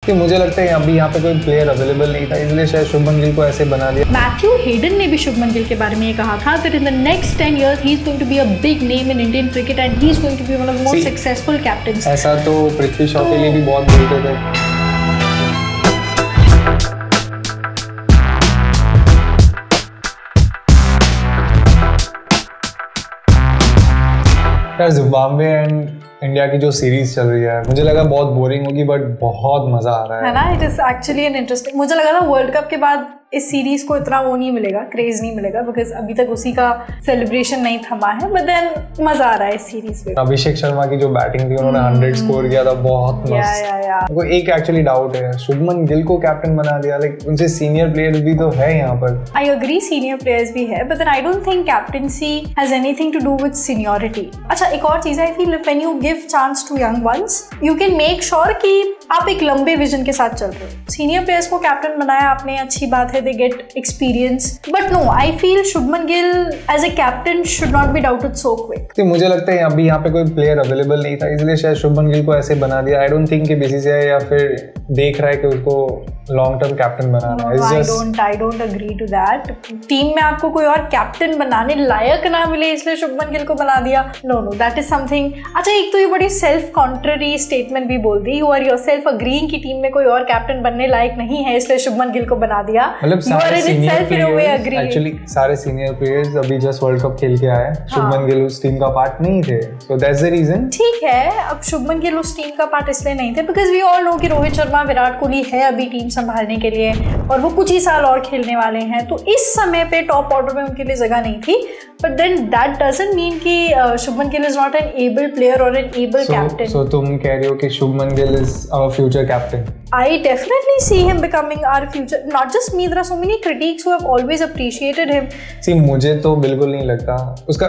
कि मुझे लगता है अभी यहाँ पे कोई प्लेयर अवेलेबल नहीं था, इसलिए शायद शुभमन गिल को ऐसे बना दिया। मैथ्यू हेडन ने भी शुभमन गिल के बारे में ये कहा था that in the next 10 years he is going to be a big name in Indian cricket and he is going to be one of the most successful captains। ऐसा तो पृथ्वी शॉ के लिए भी बहुत बोलते थे। यार जिम्बाब्वे एंड इंडिया की जो सीरीज चल रही है मुझे लगा बहुत बोरिंग होगी, बट बहुत मजा आ रहा है ना। It is actually an interesting. मुझे लगा था वर्ल्ड कप के बाद इस सीरीज को इतना वो नहीं मिलेगा, क्रेज नहीं मिलेगा, बिकॉज अभी तक उसी का सेलिब्रेशन नहीं थमा है, बट देन मजा आ रहा है इस सीरीज में। अभिषेक शर्मा की जो बैटिंग थी, उन्होंने 100 स्कोर किया था, बहुत मस्त। मुझे एक एक्चुअली डाउट है, शुभमन गिल को कैप्टन बना दिया, लाइक उनसे सीनियर प्लेयर्स भी तो है यहाँ पर। आई अग्री सीनियर प्लेयर्स भी है, but then I don't think captaincy has anything to do with seniority. अच्छा, एक और चीज I feel when you give chance to young ones you can make sure कि आप एक लंबे विजन के साथ चल रहे हो। सीनियर प्लेयर्स को कैप्टन बनाया आपने, अच्छी बात है, they get experience, but no, I feel Shubman Gill as a captain should not be doubted so quick। तो मुझे लगता है अभी यहाँ पे कोई प्लेयर अवेलेबल नहीं था, इसलिए शायद शुभमन गिल को ऐसे बना दिया। आई डोंट थिंक कि बीसीसीआई या फिर देख रहा है कि उसको लॉन्ग टर्म कैप्टन बनाना है। I don't agree to that। Team में आपको कोई और कैप्टन बनाने लायक ना मिले इसलिए शुभमन गिल को बना दिया, नो that is something। अच्छा, एक तो ये बड़ी सेल्फ कॉन्ट्ररी स्टेटमेंट भी बोल दी, यू आर योरसेल्फ अग्रीइंग कि टीम में कोई और कैप्टन बनने लायक नहीं है इसलिए शुभमन गिल को बना दिया। एक्चुअली सारे सीनियर प्लेयर्स अभी जस्ट वर्ल्ड कप खेल के आए, शुभमन गिल उस टीम का पार्ट नहीं थे, सो दैट्स द रीजन। ठीक है, अब शुभमन गिल उस टीम का पार्ट इसलिए नहीं थे बिकॉज वी ऑल नो कि रोहित शर्मा, विराट कोहली है अभी टीम संभालने के लिए और वो कुछ ही साल और खेलने वाले हैं, तो इस समय पे टॉप ऑर्डर में उनके लिए जगह नहीं थी। But then that doesn't mean कि Shubman Gill is not an able player और एन एबल कैप्टन। सो तुम कह रहे हो कि Shubman Gill is our future captain? I definitely see him becoming our future. Not just me, there are so many critics who have always appreciated him. See, मुझे तो बिल्कुल नहीं लगता। उसका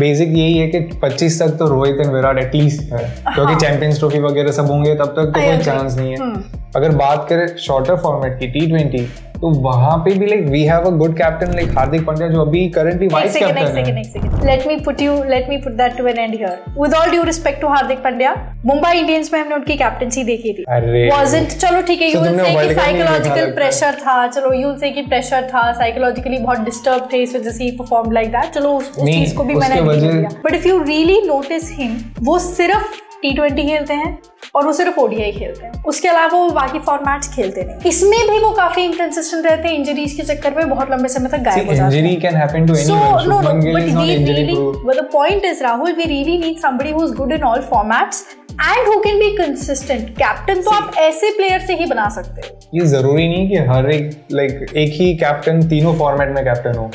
बेसिक यही है कि 25 तक तो रोहित एंड विराट एटलीस्ट है, क्योंकि चैंपियंस ट्रॉफी वगैरह सब होंगे तब तक तो कोई चांस नहीं है। अगर बात करें शॉर्टर फॉर्मेट की T20, तो वहां पे भी like we have a good captain like Hardik Pandya, जो अभी करंटली वाइस कैप्टन है। Let me put that to an end here. With all due respect to Hardik Pandya, Mumbai Indians में हमने उनकी कैप्टनसी देखी थी। वाज़न्ट, चलो ठीक है, यू विल से कि साइकोलॉजिकल प्रेशर था, चलो यू विल से कि प्रेशर था, साइकोलॉजिकली बहुत डिस्टर्ब थे, इस वजह से ही परफॉर्म लाइक दैट, चलो उस चीज को भी मैंने नहीं लिया। But if you really notice him, वो सिर्फ T20 खेलते हैं और वो सिर्फ ODI खेलते हैं, उसके अलावा वो बाकी फॉर्मेट्स खेलते नहीं। इसमें भी वो काफी इनकंसिस्टेंट रहते हैं, इंजरीज के चक्कर में बहुत लंबे समय तक गायब हो जाते हैं। Injury can happen to anyone, Shubman Gill is not injury proof. But the point is, Rahul, we really need somebody who is good in all formats and who can be consistent। Captain तो आप ऐसे प्लेयर से ही बना सकते हो। ये जरूरी नहीं कि हर एक ही कैप्टन तीनों फॉर्मेट में कैप्टन हो,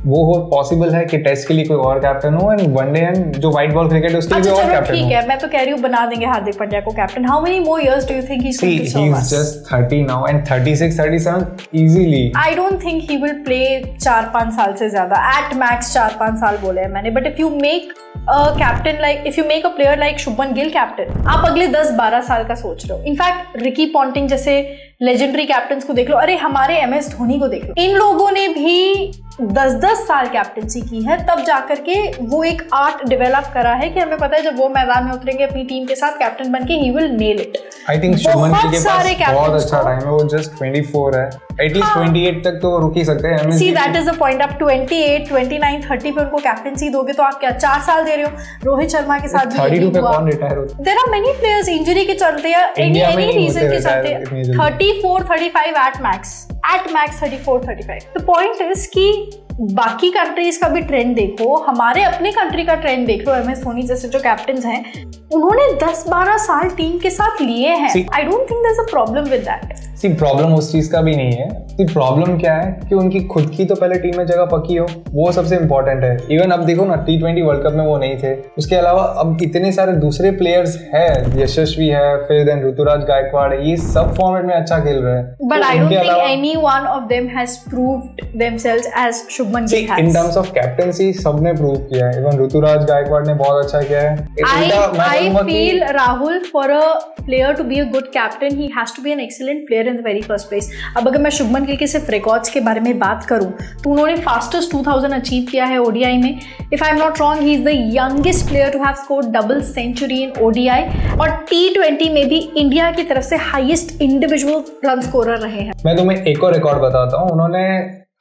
वो हो पॉसिबल है कि टेस्ट के लिए कोई और कैप्टन हो एंड वनडे एंड जो व्हाइट बॉल क्रिकेट है उसके लिए और कैप्टन हो। ठीक है, मैं तो कह रही हूँ बना देंगे हार्दिक पांड्या को captain. How many more years do you think he is going to serve? He is just 30 now and 36 37 easily. I don't think he will play 4-5 साल से ज्यादा, एट मैक्स 4-5 साल बोले हैं मैंने। But if you make captain like, if you make a player like Shubman Gill captain, आप अगले 10-12 साल का सोच रहे हो। इनफैक्ट रिकी पॉन्टिंग जैसे लेजेंडरी कैप्टन्स को देख लो, अरे हमारे MS धोनी को देख लो, इन लोगों ने भी 10-10 साल कैप्टनसी की है, तब जाकर के वो एक आर्ट डेवलप करा है कि हमें पता है जब वो मैदान में उतरेंगे अपनी टीम के साथ कैप्टन बन के, he will nail it. I think Shubman Gill के पास बहुत अच्छा टाइम है, वो जस्ट 24 है, एटलीस्ट 28 तक तो रुक ही सकते हैं। See that is the point, अब 28, 29, 30 पे उनको कैप्टनसी दोगे तो आप क्या 4 साल दे रहे हो? रोहित शर्मा के साथ 32 पे कौन रिटायर होता? There are many players injury के चलते या एनी रीजन के चलते 34, 35 at max 34, 35। The point is कि बाकी कंट्रीज का भी ट्रेंड देखो, हमारे अपने कंट्री का ट्रेंड देख लो। MS धोनी जैसे जो कैप्टन्स हैं, उन्होंने 10-12 साल टीम के साथ लिए हैं। I don't think there is a problem with that. See problem उस चीज का भी नहीं है, सी प्रॉब्लम क्या है कि उनकी खुद की तो पहले टीम में जगह पक्की हो, वो सबसे इंपॉर्टेंट है। इवन अब देखो ना, T20 वर्ल्ड कप में वो नहीं थे, उसके अलावा अब इतने सारे दूसरे प्लेयर्स हैं, यशस्वी है, फिर देन ऋतुराज गायकवाड़, ये सब फॉर्मेट में अच्छा खेल रहे हैं। But I don't think any one of them has proved themselves as Shubman Gill has. In terms of captaincy सबने प्रूव किया है, इवन ऋतुराज गायकवाड़ ने बहुत अच्छा किया है। I feel, Rahul, for a player to be a good captain, he has to be an excellent player in the very first place. अब अगर मैं शुभमन गिल के सिर्फ रिकॉर्ड्स के बारे में बात करूं तो उन्होंने फास्टेस्ट 2000 अचीव किया है ओडीआई में। If I am not wrong, he is the youngest player to have scored double century in ODI, और T20 में भी इंडिया की तरफ से हाईएस्ट इंडिविजुअल रन स्कोरर रहे हैं। मैं तुम्हें एक और रिकॉर्ड बताता हूँ, उन्होंने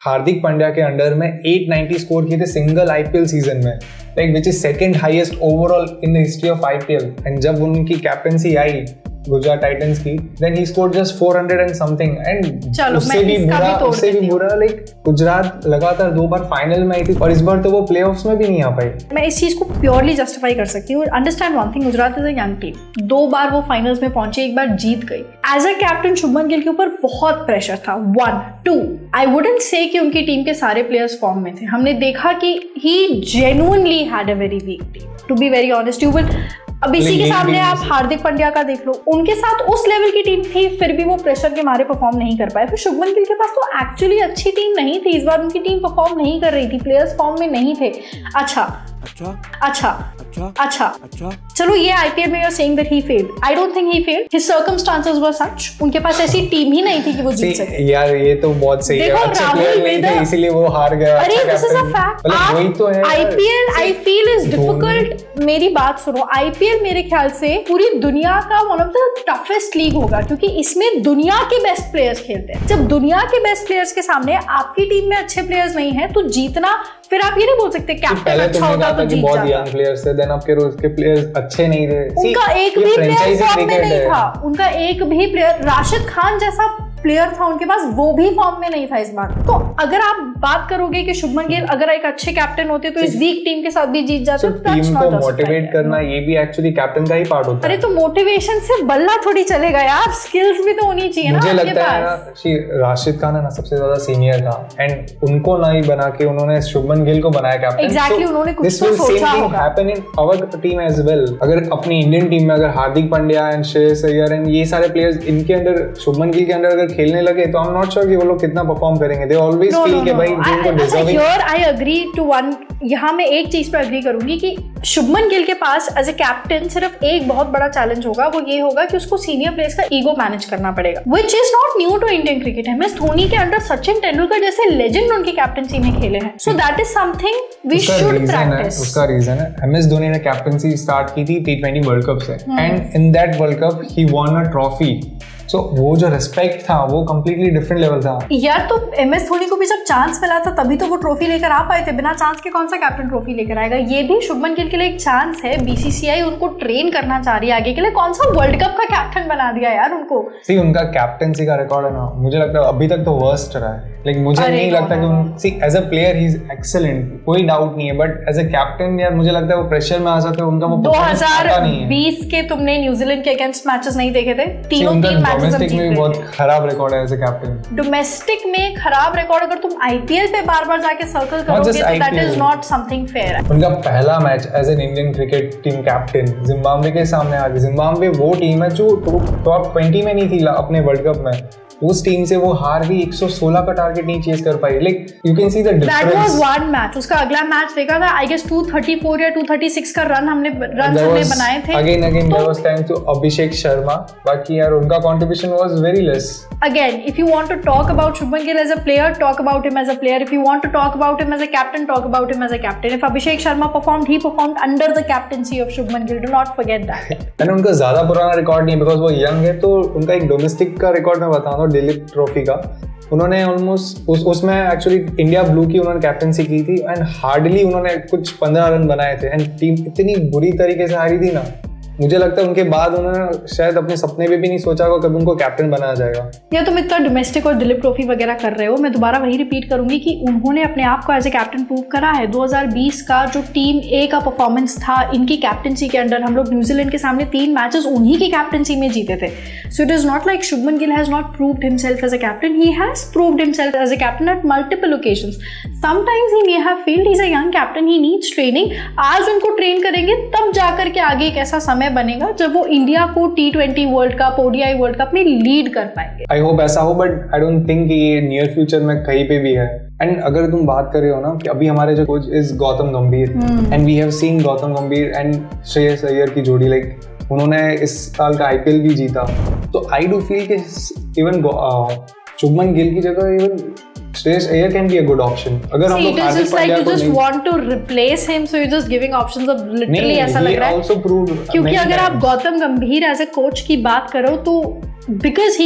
हार्दिक पांड्या के अंडर में 890 स्कोर किए थे सिंगल आईपीएल सीजन में, like which is second highest overall in the history of IPL. And जब उनकी कैप्टनसी आई गुजरात टाइटंस की, then he scored just 400 and something. And उससे भी बुरा लाइक गुजरात लगातार 2 बार फाइनल में आई थी और इस बार तो वो प्लेऑफ्स में भी नहीं आ पाई। मैं इस चीज को प्योरली जस्टिफाई कर सकती हूँ। Understand one thing, Gujarat is a young team, 2 बार वो फाइनल्स में पहुंची, 1 बार जीत गई। As a captain Shubman Gill के ऊपर बहुत प्रेशर था। 1, 2 आई वुडंट से कि उनकी टीम के सारे प्लेयर्स फॉर्म में थे। हमने देखा कि he genuinely had a very weak team, to be very honest. You will अब इसी के सामने आप हार्दिक पांड्या का देख लो, उनके साथ उस लेवल की टीम थी, फिर भी वो प्रेशर के मारे परफॉर्म नहीं कर पाए। फिर शुभमन गिल के पास तो एक्चुअली अच्छी टीम नहीं थी, इस बार उनकी टीम परफॉर्म नहीं कर रही थी, प्लेयर्स फॉर्म में नहीं थे। अच्छा चलो, ये आईपीएल में you are saying that he failed. I don't think he failed, his circumstances were such, उनके पास ऐसी टीम ही नहीं थी कि वो जीत सके। यार ये तो बहुत सही है, अच्छे प्लेयर नहीं थे इसीलिए वो हार गया। अरे दिस इज अ फैक्ट। वही तो है, IPL I feel is difficult. मेरी बात सुनो, आईपीएल मेरे ख्याल से पूरी दुनिया का one of the toughest league होगा, क्योंकि इसमें दुनिया के बेस्ट प्लेयर्स खेलते हैं। जब दुनिया के बेस्ट प्लेयर्स के सामने आपकी टीम में अच्छे प्लेयर्स नहीं है तो जीतना, फिर आप ये नहीं बोल सकते कैप्टन अच्छा होगा तो जीत जाता। यंग प्लेयर्स थे, देन आपके रोज के प्लेयर्स अच्छे नहीं थे। उनका एक भी प्लेयर फॉर्म में नहीं था, उनका एक भी प्लेयर, राशिद खान जैसा प्लेयर था उनके पास, वो भी फॉर्म में नहीं था इस बार। तो अगर आप बात करोगे कि शुभमन गिल अगर एक अच्छे कैप्टन होते तो इस वीक टीम के साथ भी जीत जाते। टीम को मोटिवेट करना ये भी एक्चुअली कैप्टन का ही पार्ट होता है। अरे तो मोटिवेशन से बल्ला थोड़ी चलेगा यार, स्किल्स भी तो होनी चाहिए ना। मुझे लगता है ना राशिद खान है ना सबसे ज्यादा सीनियर था, एंड उनको नहीं बना के उन्होंने शुभमन गिल को बनाया कैप्टन। एग्जैक्टली, उन्होंने कुछ तो सोचा होगा। Happen in our team as well. अगर अपनी इंडियन टीम में अगर हार्दिक पांड्या एंड श्रेयस अय्यर एंड ये सारे प्लेयर्स इनके अंदर शुभमन गिल के अंदर अगर खेलने लगे तो नॉट श्योर कि वो लोग कितना परफॉर्म करेंगे। दे ऑलवेज फील कि भाई जिनको deserving. Here I agree to one, यहाँ मैं एक चीज पे एग्री करूंगी कि शुभमन गिल के पास एज ए कैप्टन सिर्फ एक बहुत बड़ा चैलेंज होगा, वो ये होगा कि उसको सीनियर प्लेयर्स का ईगो मैनेज करना पड़ेगा, which is not new to Indian cricket. MS Dhoni के अंडर सचिन तेंदुलकर जैसे लेजेंड उनकी कैप्टनसी में खेले हैं, so that is something we should practice. उसका रीजन है एमएस धोनी ने कैप्टनसी स्टार्ट की थी T20 वर्ल्ड कप से, and in that world cup he won a trophy. So, वो जो रिस्पेक्ट था वो कंप्लीटली डिफरेंट लेवल था यार। तो एमएस धोनी को भी जब चांस मिला था तभी तो वो ट्रॉफी लेकर आ पाए थे, बिना चांस के कौन सा कैप्टन ट्रॉफी लेकर आएगा। ये भी शुभमन गिल के लिए एक चांस है, बीसीसीआई उनको ट्रेन करना चाह रही है आगे के लिए। कौन सा वर्ल्ड कप का कैप्टन बना दिया यार उनको। सी उनका कैप्टनसी का रिकॉर्ड है ना, मुझे लगता है अभी तक तो वर्स्ट रहा है, लेकिन मुझे नहीं लगता कि see as a player he is excellent, कोई डाउट नहीं है, बट एज अ कैप्टन यार मुझे लगता है वो प्रेशर में आ जाते हैं, उनका वो 2020 के तुमने न्यूजीलैंड के अगेंस्ट मैचेस नहीं देखे थे? तीनों मैचेस खराब रिकॉर्ड है एज अ कैप्टन। डोमेस्टिक में खराब रिकॉर्ड अगर तुम आईपीएल पे बार-बार जाके सर्कल करोगे तो that is not something fair. उनका पहला match as an Indian cricket team captain Zimbabwe के सामने आ गई। जिम्बाब्वे वो टीम है जो टॉप 20 में नहीं थी अपने वर्ल्ड कप में, उस टीम से वो हार गई, 116 का टारगेट नहीं चेज कर पाई। Like you can see the difference. That was one match. उसका अगला मैच देखा था, आई गेस 234 या 236 का रन हमने बनाए थे। Again there was time to Abhishek Sharma, बाकी यार उनका contribution was very less. Again, if you want to talk about Shubman Gill as a player, talk about him as a player. If you want to talk about him as a captain, talk about him as a captain. If Abhishek Sharma performed, he performed under the captaincy of Shubman Gill. Do not forget that. And उनका ज्यादा पुराना record नहीं है because वो young है, तो उनका एक डोमेस्टिक का रिकॉर्ड मैं बताऊँ तो दिलीप ट्रॉफी का उन्होंने ऑलमोस्ट उसमें एक्चुअली इंडिया ब्लू की उन्होंने कैप्टनसी की थी एंड हार्डली उन्होंने कुछ 15 रन बनाए थे एंड टीम इतनी बुरी तरीके से हारी थी ना, मुझे लगता है उनके बाद उन्होंने शायद अपने सपने में भी नहीं सोचा होगा कभी उनको कैप्टन बनाया जाएगा। या तुम इतना डोमेस्टिक और दिलीप ट्रॉफी वगैरह कर रहे हो, मैं दोबारा वही रिपीट करूंगी कि उन्होंने अपने आप को एज ए कैप्टन प्रूव करा है। 2020 का जो टीम ए का परफॉर्मेंस था इनकी कैप्टनसी के अंडर, हम लोग न्यूजीलैंड के सामने 3 मैचेस उन्हीं की कैप्टनसी में जीते थे। So it is not like Shubman Gill has not proved himself as a captain, he has proved himself as a captain at multiple occasions. Sometimes he may have failed, he is a young captain, he needs training. आज उनको train करेंगे तब जाकर के आगे एक ऐसा समय बनेगा जब वो इंडिया को T20 world cup, ODI world cup में लीड कर पाएंगे। आई होप ऐसा हो, बट आई डोंट थिंक कि ये नियर फ्यूचर में कहीं पे भी है। एंड अगर तुम बात कर रहे हो ना कि अभी हमारे जो coach is Gautam Gambhir, and we have seen Gautam Gambhir and Shreyas Iyer की जोड़ी, लाइक उन्होंने इस साल का IPL भी जीता। तो आई डू फील कि इवन शुभमन गिल की जगह even Shreyas Iyer can be a good option. अगर हम लोग हार्दिक पांड्या को just want to replace him, so you're just giving options of literally ऐसा लग रहा है। Also proved क्योंकि अगर आप गौतम गंभीर एज ए कोच की बात करो तो because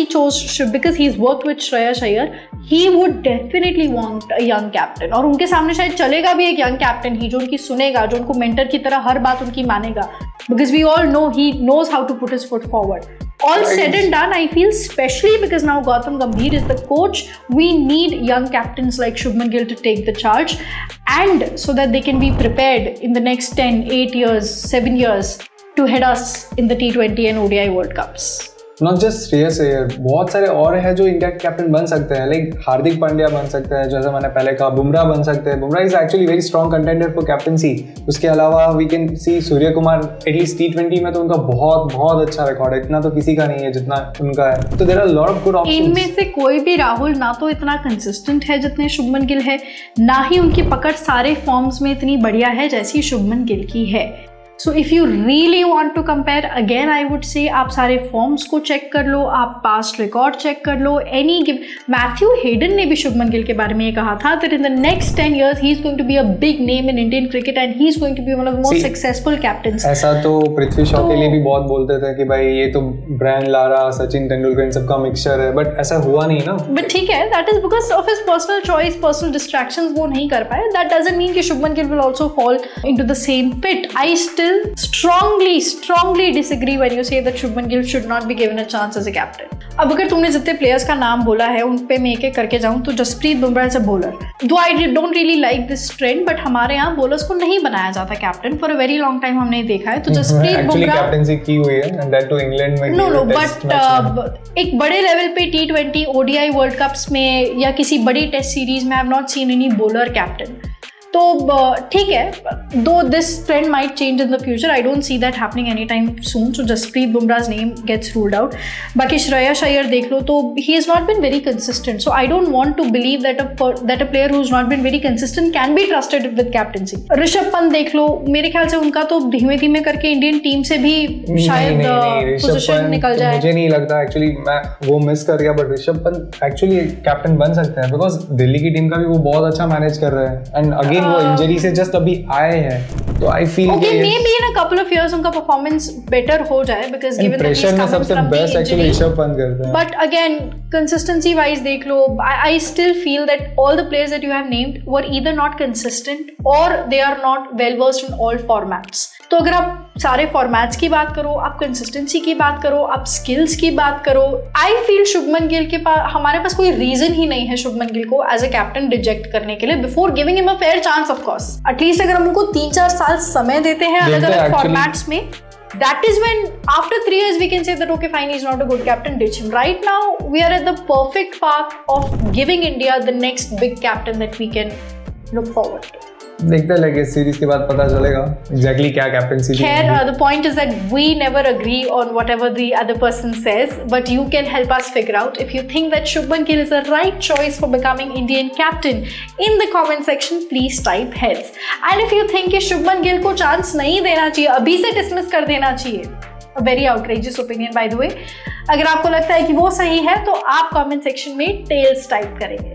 he's worked with Shreyas Iyer, he would definitely want a young captain. और उनके सामने शायद चलेगा भी एक young captain ही जो उनकी सुनेगा, जो उनको mentor की तरह हर बात उनकी मानेगा, because we all know he knows how to put his foot forward. All said and done, I feel especially because now Gautam Gambhir is the coach, we need young captains like Shubman Gill to take the charge, and so that they can be prepared in the next 10, 8 years, 7 years to head us in the T20 and ODI World Cups. Not just Shreyas Iyer, बहुत सारे और हैं जो India के captain बन सकते हैं, like Hardik Pandya बन सकते हैं, जैसे मैंने पहले कहा बुमराह बन सकते हैं। Bumrah is actually very strong contender for captaincy. उसके अलावा we can see Surya Kumar, at least T20 में तो उनका बहुत बहुत अच्छा रिकॉर्ड है, इतना तो किसी का नहीं है जितना उनका है। तो there are lot of good options. इनमें से कोई भी राहुल ना तो इतना कंसिस्टेंट है जितने शुभमन गिल है, ना ही उनकी पकड़ सारे फॉर्म्स में इतनी बढ़िया है जैसी शुभमन गिल की है। So if you really want to compare, again I would say आप सारे फॉर्म्स को चेक कर लो, आप पास्ट रिकॉर्ड चेक कर लो। मैथ्यू हेडन ने भी शुभमन गिल के बारे में ये कहा था that in the next 10 years he is going to be a big name in Indian cricket and he is going to be one of the most successful captains. ऐसा तो पृथ्वी शॉ के लिए भी बहुत बोलते थे कि भाई ये तो ब्रायन लारा, सचिन तेंदुलकर इन सबका मिक्सचर है, बट ऐसा हुआ नहीं ना। बट ठीक है, that is because of his personal choice, personal distractions, वो नहीं कर पाए। That doesn't mean कि Shubman Gill will also fall into the same pit. I still strongly disagree when you say that Shubman Gill should not be given a chance as a captain. अब अगर तुमने जितने players का नाम बोला है उन पे मैं एक एक करके जाऊं तो Jasprit Bumrah as a bowler, though I don't really like this trend, but हमारे यहाँ बॉलर्स को नहीं बनाया जाता captain for a very long time, हमने देखा है। तो जसप्रीत बुमराह कैप्टनसी की हुई है एंड दैट टू इंग्लैंड में। नो बट एक बड़े लेवल पे T20 ODI वर्ल्ड कप्स में या किसी बड़ी टेस्ट सीरीज में I have not seen any bowler captain. तो ठीक है, though this trend might change in the future, I don't see that happening any time soon, so Jasprit Bumrah's name gets ruled out. बाकी श्रेयस अय्यर देख लो तो he is not been very consistent, so I don't want to believe that a player who is not been very consistent can be trusted with captaincy. Rishabh Pant देख लो, मेरे ख्याल से उनका तो धीमे धीमे करके इंडियन टीम से भी शायद पोजीशन निकल जाए। मुझे नहीं लगता, एक्चुअली मैं वो मिस कर गया, but Rishabh Pant actually captain बन सकते हैं बिकॉज दिल्ली की टीम का भी वो बहुत अच्छा मैनेज कर रहे हैं एंड अगेन वो इंजरी से जस्ट अभी आए हैं, तो I feel okay may be in a couple of years उनका परफॉर्मेंस बेटर हो जाए बिकॉज़ गिवन दैट प्रेशर में सबसे बेस्ट एक्चुअली ऋषभ पंत करते हैं। बट अगेन कंसिस्टेंसी वाइज देख लो, I still feel that all the players that you have named were either not consistent और they are not well versed in all formats. तो अगर आप सारे फॉर्मेट्स की बात करो, आप कंसिस्टेंसी की बात करो, आप स्किल्स की बात करो, आई फील शुभमन गिल के पास, हमारे पास कोई रीजन ही नहीं है शुभमन गिल को एज अ कैप्टन रिजेक्ट करने के लिए before giving him a fair chance. Of course at least अगर हम उनको 3-4 साल समय देते हैं अलग अलग फॉर्मेट्स में, that is when after 3 years we can say that okay fine, he's not a good captain, ditch him. Right now we are at the perfect path of giving India the next big captain that we can look forward to. देखते लगे series के बाद पता चलेगा exactly क्या captaincy. खैर the point is that we never agree on whatever the other person says, but you can help us figure out if you think that Shubman Gill is the right choice for becoming Indian captain. In the comment section please type heads, and if you think कि Shubman Gill को chance नहीं देना चाहिए, अभी से dismiss कर देना चाहिए, a very outrageous opinion by the way, अगर आपको लगता है कि वो सही है तो आप comment section में tails टाइप करेंगे।